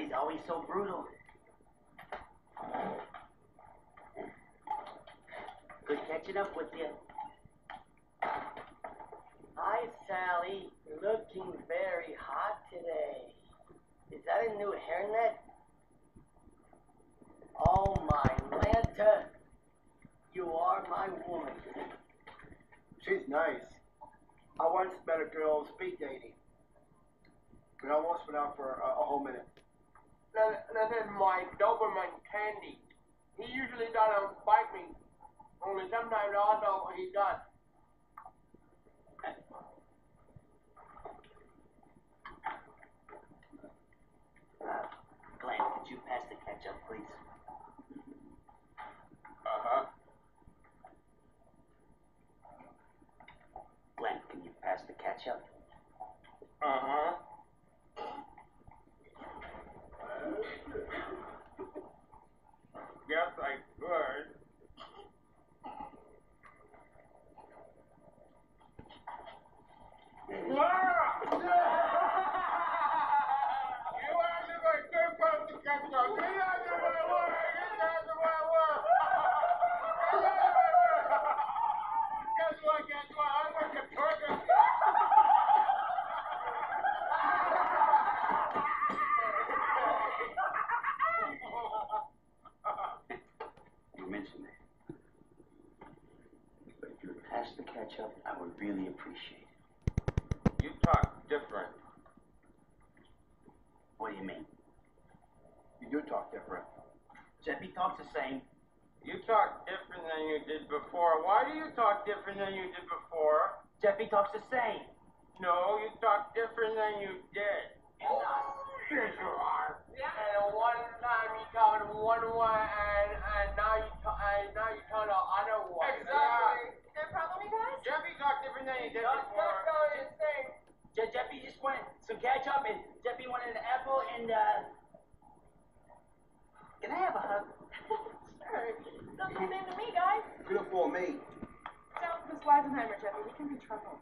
Sally's always so brutal. Good catching up with you. Hi, Sally. Looking very hot today. Is that a new hairnet? Oh, my Lanta. You are my woman. She's nice. I once met a girl speed dating. We almost went out for a whole minute. This is my Doberman Candy. He usually doesn't bite me. Only sometimes also he does. Glenn, could you pass the ketchup, please? Uh-huh. Glenn, can you pass the ketchup? Uh-huh. Yes, I could. You are the good person to catch up. Get out of my way! Get out of my way! Get out of my way! Guess what? I'm like a turtle. You mentioned that. But if you would pass the ketchup, I would really appreciate it. You talk different. What do you mean? You do talk different. Jeppy talks the same. You talk different than you did before. Why do you talk different than you did before? Jeppy talks the same. No, you talk different than you did. Yes, you are. Yeah. And one time you talked one way, and now you talk the other way. Exactly. Is there a problem, you guys? Jeffy talked different than he did before. Jeppy just wanted some ketchup, and Jeppy wanted an apple, and can I have a hug? Sure. Sounds the same to me, guys. Beautiful me. Don't Miss Weisenheimer, Jeffy. We can be trouble.